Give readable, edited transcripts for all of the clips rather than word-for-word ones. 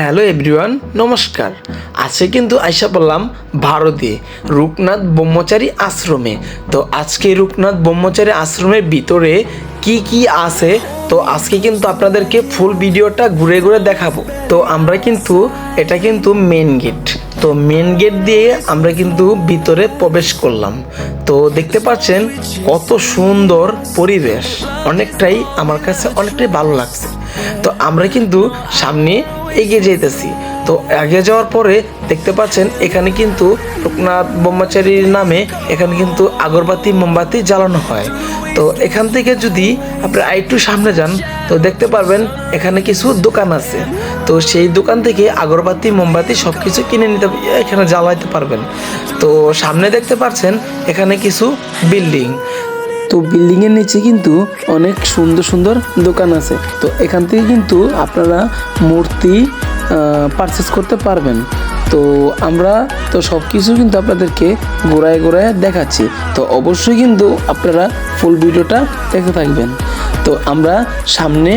Hello everyone, নমস্কার। আজকে কিন্তু আইসা বললাম ভারতে রূপনাথ ব্রহ্মচারী আশ্রমে। তো আজকে রূপনাথ ব্রহ্মচারী আশ্রমের ভিতরে কি কি আছে, তো আজকে কিন্তু আপনাদেরকে ফুল ভিডিওটা ঘুরে ঘুরে দেখাবো। তো আমরা কিন্তু এটা কিন্তু মেন গেট, তো মেন গেট দিয়ে আমরা কিন্তু ভিতরে প্রবেশ করলাম। তো দেখতে পাচ্ছেন কত সুন্দর পরিবেশ, অনেকটাই আমার কাছে অনেকটাই ভালো লাগছে। তো আমরা কিন্তু সামনে এগিয়ে যেতেছি। তো এগিয়ে যাওয়ার পরে দেখতে পাচ্ছেন এখানে কিন্তু রূপনাথ ব্রহ্মচারীর নামে এখানে কিন্তু আগরবাতি মোমবাতি জ্বালানো হয়। তো এখান থেকে যদি আপনারা একটু সামনে যান তো দেখতে পারবেন এখানে কিছু দোকান আছে। তো সেই দোকান থেকে আগরবাতি মোমবাতি সব কিছু কিনে নিতে এখানে জ্বালাইতে পারবেন। তো সামনে দেখতে পাচ্ছেন এখানে কিছু বিল্ডিং, তো বিল্ডিংয়ের নিচে কিন্তু অনেক সুন্দর সুন্দর দোকান আছে। তো এখান থেকে কিন্তু আপনারা মূর্তি পারচেস করতে পারবেন। তো আমরা তো সব কিছু কিন্তু আপনাদেরকে ঘোরায় ঘোরায় দেখাচ্ছি, তো অবশ্যই কিন্তু আপনারা ফুল ভিডিওটা দেখতে থাকবেন। তো আমরা সামনে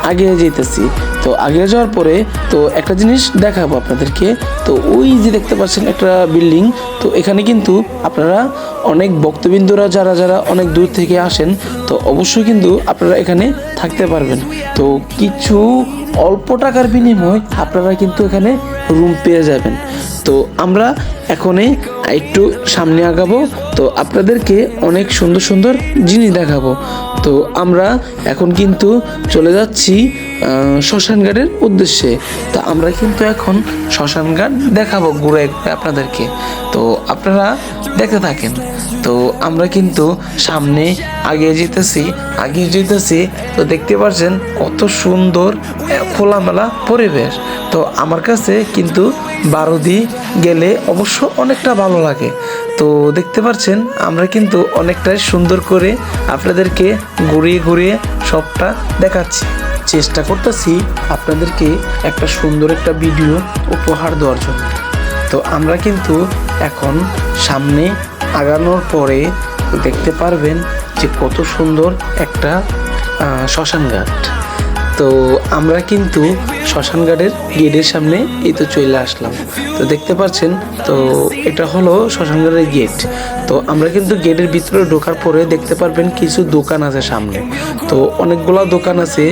আগিয়ে যেতেছি। তো আগিয়ে যাওয়ার পরে তো একটা জিনিস দেখাবো আপনাদেরকে। তো ওই যে দেখতে পাচ্ছেন একটা বিল্ডিং, তো এখানে কিন্তু আপনারা অনেক ভক্তবৃন্দরা যারা যারা অনেক দূর থেকে আসেন, তো অবশ্যই কিন্তু আপনারা এখানে থাকতে পারবেন। তো কিছু অল্প টাকার বিনিময়ে আপনারা কিন্তু এখানে রুম পেয়ে যাবেন। তো আমরা এখনই একটু সামনে আগাবো, তো আপনাদেরকে অনেক সুন্দর সুন্দর জিনিস দেখাবো। তো আমরা এখন কিন্তু চলে যাচ্ছি শ্মশান ঘাটের উদ্দেশ্যে। তো আমরা কিন্তু এখন শ্মশান ঘাট দেখাবো ঘুরে ঘুরে আপনাদেরকে, তো আপনারা দেখতে থাকেন। তো আমরা কিন্তু সামনে আগিয়ে যেতেছি। তো দেখতে পাচ্ছেন কত সুন্দর খোলামেলা পরিবেশ। তো আমার কাছে কিন্তু বারুদি গেলে অবশ্য অনেকটা ভালো লাগে। তো দেখতে পাচ্ছেন আমরা কিন্তু অনেকটাই সুন্দর করে আপনাদেরকে ঘুরিয়ে ঘুরিয়ে সবটা দেখাচ্ছি, চেষ্টা করতেছি আপনাদেরকে একটা সুন্দর একটা ভিডিও উপহার দেওয়ার জন্য। তো আমরা কিন্তু এখন সামনে আগানোর পরে দেখতে পারবেন যে কত সুন্দর একটা শ্মশান ঘাট। তো আমরা কিন্তু শ্মশান ঘাটের গেটের সামনে এই তো চলে আসলাম। তো দেখতে পাচ্ছেন, তো এটা হলো শ্মশান ঘাটের গেট। তো আমরা কিন্তু গেটের ভিতরে ঢোকার পরে দেখতে পারবেন কিছু দোকান আছে সামনে। তো অনেকগুলা দোকান আছে,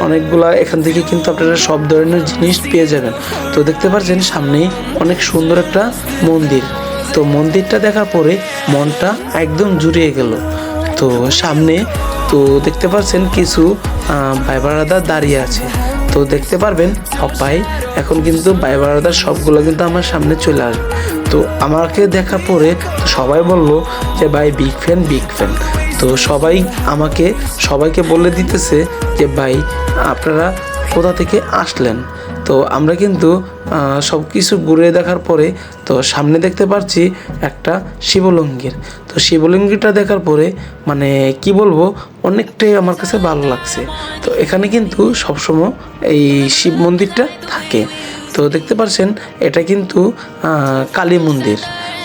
অনেকগুলা এখান থেকে কিন্তু আপনারা সব ধরনের জিনিস পেয়ে যাবেন। তো দেখতে পাচ্ছেন সামনে অনেক সুন্দর একটা মন্দির। তো মন্দিরটা দেখার পরে মনটা একদম জুড়িয়ে গেল। তো সামনে তো দেখতে পাচ্ছেন কিছু ভাই বারাদার দাঁড়িয়ে আছে। তো দেখতে পারবেন সবাই এখন কিন্তু ভাই বারাদার সবগুলো কিন্তু আমার সামনে চলে আসবে। তো আমাকে দেখার পরে সবাই বলল যে ভাই বিগ ফ্যান। তো সবাইকে বলে দিতেছে যে ভাই আপনারা কোথা থেকে আসলেন। তো আমরা কিন্তু সব কিছু ঘুরে দেখার পরে তো সামনে দেখতে পাচ্ছি একটা শিবলিঙ্গের। তো শিবলিঙ্গটা দেখার পরে মানে কি বলবো, অনেকটাই আমার কাছে ভালো লাগছে। তো এখানে কিন্তু সবসময় এই শিব মন্দিরটা থাকে। তো দেখতে পাচ্ছেন এটা কিন্তু কালী মন্দির।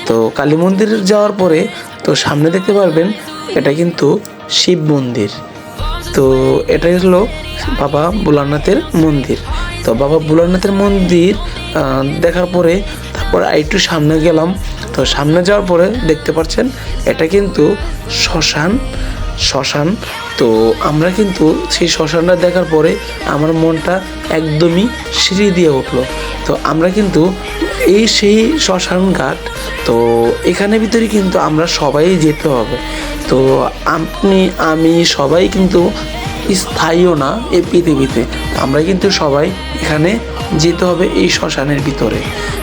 তো কালী মন্দির যাওয়ার পরে তো সামনে দেখতে পারবেন এটা কিন্তু শিব মন্দির। তো এটাই হলো বাবা ভোলানাথের মন্দির। তো বাবা ভোলানাথের মন্দির দেখার পরে তারপর একটু সামনে গেলাম। তো সামনে যাওয়ার পরে দেখতে পাচ্ছেন এটা কিন্তু শ্মশান। তো আমরা কিন্তু সেই শ্মশানটা দেখার পরে আমার মনটা একদমই সিঁড়ি দিয়ে উঠলো। তো আমরা কিন্তু সেই শ্মশান ঘাট, তো এখানে ভিতরে কিন্তু আমরা সবাই যেতে হবে। তো আমি সবাই কিন্তু স্থায়ীও না এই পৃথিবীতে, আমরা কিন্তু সবাই এখানে যেতে হবে এই শ্মশানের ভিতরে।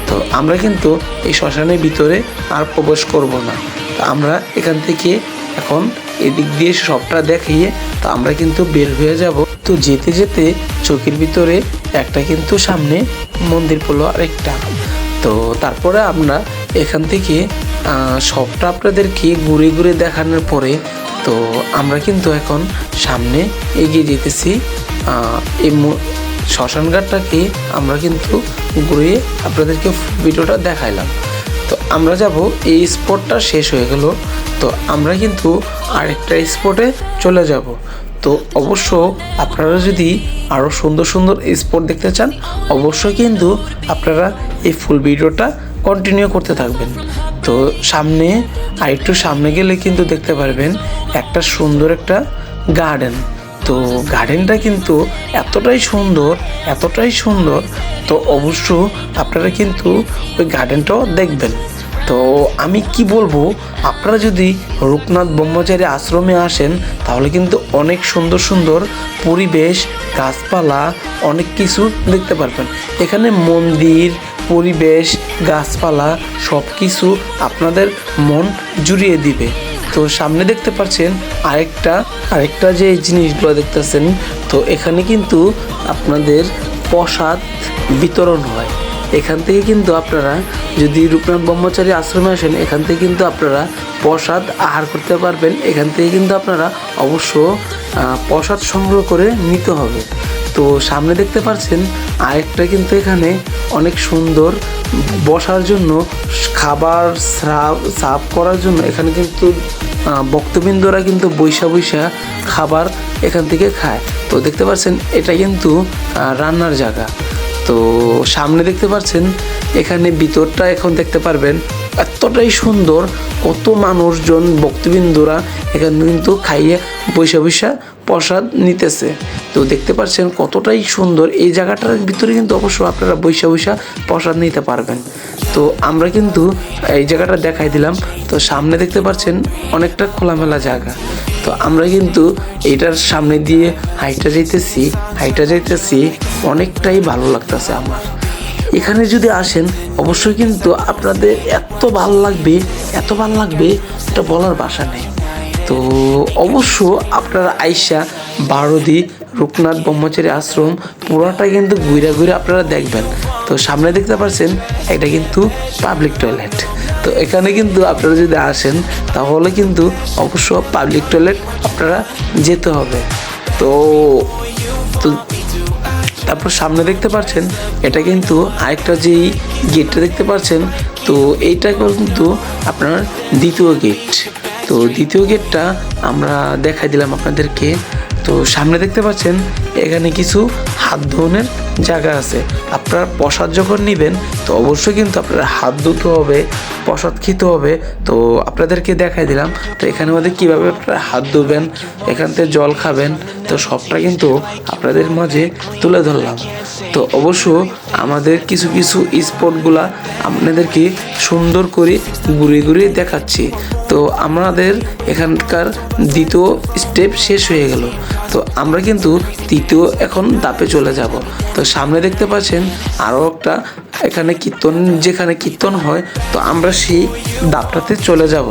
তো আমরা কিন্তু এই শ্মশানের ভিতরে আর প্রবেশ করব না। তো আমরা এখান থেকে এখন এদিক দিয়ে সবটা দেখিয়ে তো আমরা কিন্তু বের হয়ে যাব। তো যেতে যেতে চোখের ভিতরে একটা কিন্তু সামনে মন্দির পড়লো আরেকটা। তো তারপরে আমরা এখান থেকে সবটা আপনাদেরকে ঘুরে ঘুরে দেখানোর পরে তো আমরা কিন্তু এখন সামনে এগিয়ে যেতেছি। এই শ্মশান ঘাটটাকে আমরা কিন্তু ঘুরে আপনাদেরকে ভিডিওটা দেখাইলাম। তো আমরা যাব, এই স্পটটা শেষ হয়ে গেল, তো আমরা কিন্তু আরেকটা স্পটে চলে যাব। তো অবশ্য আপনারা যদি আরও সুন্দর সুন্দর স্পট দেখতে চান অবশ্যই কিন্তু আপনারা এই ফুল ভিডিওটা কন্টিনিউ করতে থাকবেন। তো সামনে আরেকটু সামনে গেলে কিন্তু দেখতে পারবেন একটা সুন্দর একটা গার্ডেন। তো গার্ডেনটা কিন্তু এতটাই সুন্দর, তো অবশ্য আপনারা কিন্তু ওই গার্ডেনটাও দেখবেন। তো আমি কি বলবো, আপনারা যদি রূপনাথ ব্রহ্মচারী আশ্রমে আসেন তাহলে কিন্তু অনেক সুন্দর সুন্দর পরিবেশ, গাছপালা, অনেক কিছু দেখতে পারবেন। এখানে মন্দির, পরিবেশ, গাছপালা সব কিছু আপনাদের মন জুড়িয়ে দিবে। তো সামনে দেখতে পাচ্ছেন আরেকটা যে জিনিসগুলো দেখতেছেন, তো এখানে কিন্তু আপনাদের প্রসাদ বিতরণ হয়। এখান থেকে কিন্তু আপনারা যদি রূপনাথ ব্রহ্মচারী আশ্রমে আসেন এখান থেকে কিন্তু আপনারা প্রসাদ আহার করতে পারবেন। এখান থেকে কিন্তু আপনারা অবশ্য প্রসাদ সংগ্রহ করে নিতে হবে। তো সামনে দেখতে পাচ্ছেন আরেকটা কিন্তু এখানে অনেক সুন্দর বসার জন্য খাবার সার্ভ করার জন্য এখানে কিন্তু ভক্তবৃন্দরা কিন্তু বৈশা খাবার এখান থেকে খায়। তো দেখতে পাচ্ছেন এটা কিন্তু রান্নার জায়গা। তো সামনে দেখতে পাচ্ছেন এখানে ভিতরটা এখন দেখতে পারবেন এতটাই সুন্দর, কত মানুষজন ভক্তবৃন্দরা এখানে কিন্তু খাইয়ে বৈশা প্রসাদ নিতেছে। তো দেখতে পাচ্ছেন কতটাই সুন্দর এই জায়গাটার ভিতরে কিন্তু অবশ্য আপনারা বৈশা প্রসাদ নিতে পারবেন। তো আমরা কিন্তু এই জায়গাটা দেখাই দিলাম। তো সামনে দেখতে পাচ্ছেন অনেকটা খোলামেলা জায়গা। তো আমরা কিন্তু এটার সামনে দিয়ে হাইটা যাইতেছি অনেকটাই ভালো লাগতেছে আমার। এখানে যদি আসেন অবশ্যই কিন্তু আপনাদের এত ভালো লাগবে এটা বলার ভাষা নেই। তো অবশ্য আপনারা আইসা বারোদি রূপনাথ ব্রহ্মচারী আশ্রম পুরোটা কিন্তু ঘুরে আপনারা দেখবেন। তো সামনে দেখতে পাচ্ছেন এটা কিন্তু পাবলিক টয়লেট। তো এখানে কিন্তু আপনারা যদি আসেন তাহলে কিন্তু অবশ্য পাবলিক টয়লেট আপনারা যেতে হবে। তো তারপর সামনে দেখতে পাচ্ছেন এটা কিন্তু আরেকটা যেই গেটটা দেখতে পাচ্ছেন, তো এইটা কিন্তু আপনার দ্বিতীয় গেট। তো দ্বিতীয় গেটটা আমরা দেখাই দিলাম আপনাদেরকে। তো সামনে দেখতে পাচ্ছেন এখানে কিছু হাত ধোয়ানোর জায়গা আছে। আপনারা প্রসাদ যখন নেবেন তো অবশ্যই কিন্তু আপনারা হাত ধুতে হবে, প্রসাদ খেতে হবে। তো আপনাদেরকে দেখাই দিলাম। তো এখানে মধ্যে কীভাবে আপনারা হাত ধুবেন, এখান থেকে জল খাবেন, তো সবটা কিন্তু আপনাদের মাঝে তুলে ধরলাম। তো অবশ্য আমাদের কিছু স্পটগুলা আপনাদেরকে সুন্দর করে ঘুরে দেখাচ্ছি। তো আমাদের এখানকার দ্বিতীয় স্টেপ শেষ হয়ে গেল। তো আমরা কিন্তু তৃতীয় এখন ধাপে চলে যাব। তো সামনে দেখতে পাচ্ছেন আরও একটা এখানে যেখানে কীর্তন হয়, তো আমরা সেই ধাপটাতে চলে যাব।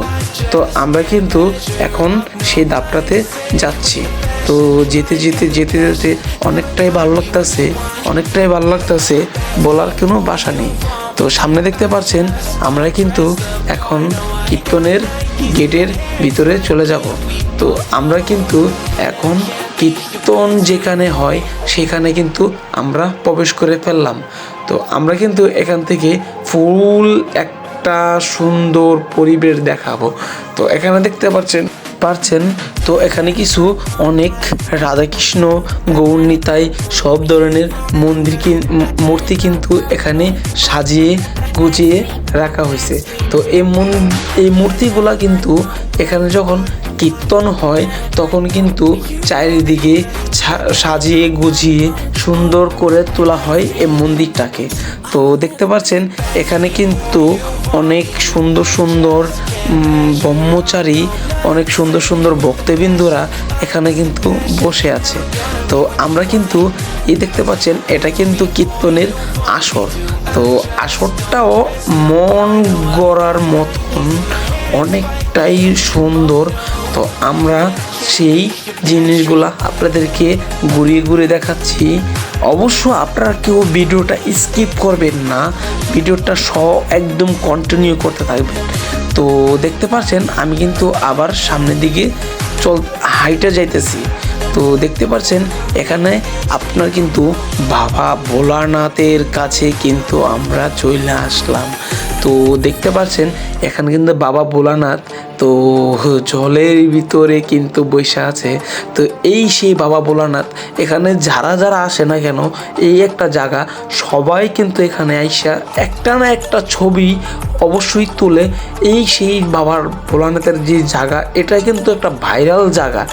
তো আমরা কিন্তু এখন সেই ধাপটাতে যাচ্ছি। তো যেতে অনেকটাই ভালো লাগতেছে, বলার কোনো ভাষা নেই। তো সামনে দেখতে পাচ্ছেন আমরা কিন্তু এখন কীর্তনের গেটের ভিতরে চলে যাব। তো আমরা কিন্তু এখন কীর্তন যেখানে হয় সেখানে কিন্তু আমরা প্রবেশ করে ফেললাম। তো আমরা কিন্তু এখান থেকে ফুল একটা সুন্দর পরিবেশ দেখাবো। তো এখানে দেখতে পাচ্ছেন তো এখানে কিছু অনেক রাধাকৃষ্ণ, গৌর নিতাই সব ধরনের মূর্তি কিন্তু এখানে সাজিয়ে গুছিয়ে রাখা হয়েছে। তো এই মূর্তিগুলা কিন্তু এখানে যখন কীর্তন হয় তখন কিন্তু চারিদিকে সাজিয়ে গুছিয়ে সুন্দর করে তোলা হয় এই মন্দিরটাকে। তো দেখতে পাচ্ছেন এখানে কিন্তু অনেক সুন্দর ব্রহ্মচারী, অনেক সুন্দর ভক্তবৃন্দরা এখানে কিন্তু বসে আছে। তো আমরা কিন্তু দেখতে পাচ্ছেন এটা কিন্তু কীর্তনের আসর। তো আসরটাও মন গড়ার মতন অনেকটাই সুন্দর। তো আমরা সেই জিনিসগুলা আপনাদেরকে ঘুরিয়ে দেখাচ্ছি। অবশ্য আপনারা কেউ ভিডিওটা স্কিপ করবেন না, ভিডিওটা একদম কন্টিনিউ করতে থাকবেন। তো দেখতে পাচ্ছেন আমি কিন্তু আবার সামনের দিকে হাইটে যাইতেছি। তো দেখতে পাচ্ছেন এখানে আপনার কিন্তু বাবা ভোলানাথের কাছে কিন্তু আমরা চলে আসলাম। তো দেখতে পাচ্ছেন এখানে কিন্তু বাবা ভোলানাথ তো জলের ভিতরে কিন্তু বৈশা আছে। তো এই সেই বাবা ভোলানাথ। এখানে যারা যারা আসে না কেন, এই একটা জায়গা, সবাই কিন্তু এখানে আইসা একটা না একটা ছবি অবশ্যই তুলে। এই সেই বাবার ভোলানাথের যে জায়গা, এটা কিন্তু একটা ভাইরাল জায়গা।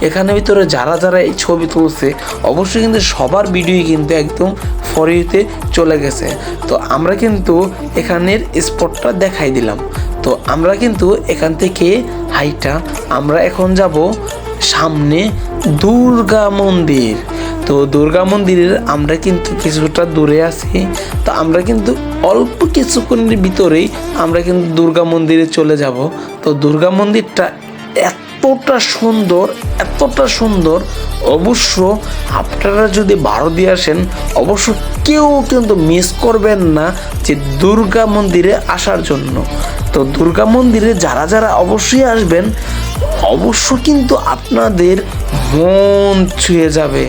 এখানে ভিতরে যারা যারা এই ছবি তুলছে অবশ্যই কিন্তু সবার ভিডিও কিন্তু একদম ফরিতে চলে গেছে। তো আমরা কিন্তু এখানের স্পটটা দেখাই দিলাম। তো আমরা কিন্তু এখান থেকে হাইটা আমরা এখন যাব সামনে দুর্গা মন্দির। তো দুর্গা মন্দিরের আমরা কিন্তু কিছুটা দূরে আছি। তো আমরা কিন্তু অল্প কিছুক্ষণের ভিতরেই আমরা কিন্তু দুর্গা মন্দিরে চলে যাব। তো দুর্গা মন্দিরটা এতটা সুন্দর, অবশ্য আপনারা যদি ভারতে আসেন অবশ্য কেউ কিন্তু মিস করবেন না যে দুর্গা মন্দিরে আসার জন্য। তো দুর্গা মন্দিরে যারা যারা অবশ্যই আসবেন, অবশ্য কিন্তু আপনাদের মন ছুঁয়ে যাবে।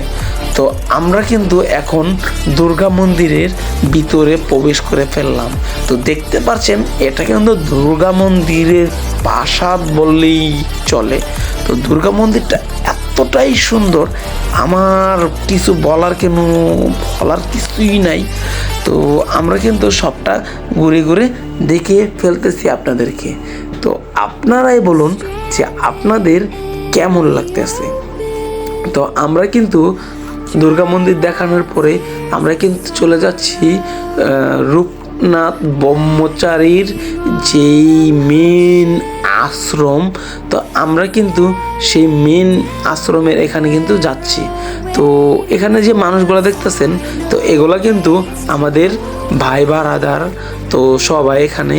তো আমরা কিন্তু এখন দুর্গা মন্দিরের ভিতরে প্রবেশ করে ফেললাম। তো দেখতে পাচ্ছেন এটা কিন্তু দুর্গা মন্দিরের প্রাসাদ বললেই চলে। তো দুর্গা মন্দিরটা এতটাই সুন্দর, আমার কিছু বলার কিছুই নাই। তো আমরা কিন্তু সবটা ঘুরে ঘুরে দেখে ফেলতেছি আপনাদেরকে। তো আপনারাই বলুন যে আপনাদের কেমন লাগতেছে। তো আমরা কিন্তু দুর্গা মন্দির দেখানোর পরে আমরা কিন্তু চলে যাচ্ছি রূপনাথ ব্রহ্মচারীর যেই মেন আশ্রম। তো আমরা কিন্তু সেই মেন আশ্রমের এখানে কিন্তু যাচ্ছি। তো এখানে যে মানুষগুলো দেখতেছেন, তো এগুলা কিন্তু আমাদের ভাই বারাদার। তো সবাই এখানে,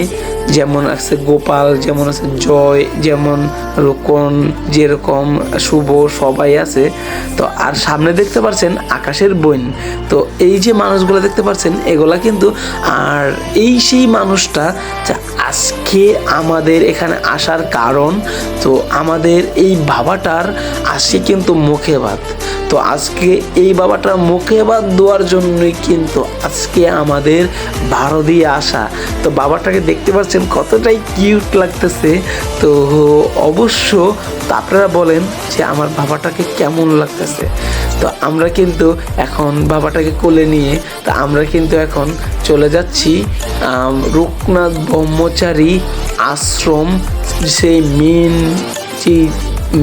যেমন আছে গোপাল, যেমন আছে জয়, যেমন রোকন, যেরকম শুভ, সবাই আছে। তো আর সামনে দেখতে পাচ্ছেন আকাশের বোন। তো এই যে মানুষগুলো দেখতে পাচ্ছেন এগুলা কিন্তু, আর এই সেই মানুষটা যা আজকে আমাদের এখানে আসার কারণ। তো আমাদের এই বাবাটার আজকে কিন্তু মুখে ভাত। তো আজকে এই বাবাটার মুখে ভাত দেওয়ার জন্যই কিন্তু আজকে আমাদের ভারতে আসা। তো বাবাটাকে দেখতে পাচ্ছেন কতটাই কিউট লাগতেছে। তো অবশ্য আপনারা বলেন যে আমার বাবাটাকে কেমন লাগতেছে। তো আমরা কিন্তু এখন বাবাটাকে কোলে নিয়ে তা আমরা কিন্তু এখন চলে যাচ্ছি রূপনাথ ব্রহ্মচারী আশ্রম, সেই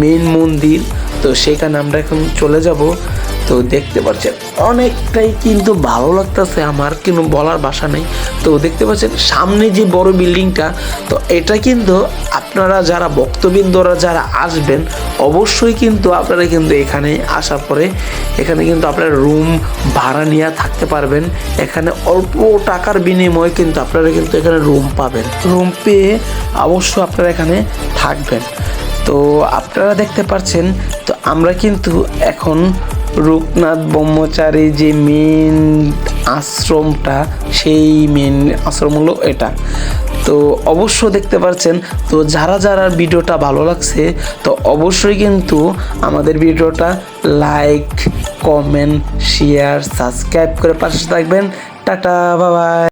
মেন মন্দির। তো সেখানে আমরা এখন চলে যাব। তো দেখতে পাচ্ছেন অনেকটাই কিন্তু ভালো লাগতেছে, আমার কিন্তু বলার ভাষা নেই। তো দেখতে পাচ্ছেন সামনে যে বড় বিল্ডিংটা, তো এটা কিন্তু আপনারা যারা ভক্তবৃন্দরা যারা আসবেন অবশ্যই কিন্তু আপনারা কিন্তু এখানে আসার পরে এখানে কিন্তু আপনারা রুম ভাড়া নিয়ে থাকতে পারবেন। এখানে অল্প টাকার বিনিময়ে কিন্তু আপনারা কিন্তু এখানে রুম পাবেন। রুম পেয়ে অবশ্য আপনারা এখানে থাকবেন। তো আপনারা দেখতে পাচ্ছেন, তো আমরা কিন্তু এখন রূপনাথ ব্রহ্মচারী যে মেন আশ্রমটা, সেই মেন আশ্রম হলো এটা। তো অবশ্য দেখতে পাচ্ছেন। তো যারা যারা ভিডিওটা ভালো লাগছে তো অবশ্যই কিন্তু আমাদের ভিডিওটা লাইক, কমেন্ট, শেয়ার, সাবস্ক্রাইব করে পাশে থাকবেন। Tata, bye bye.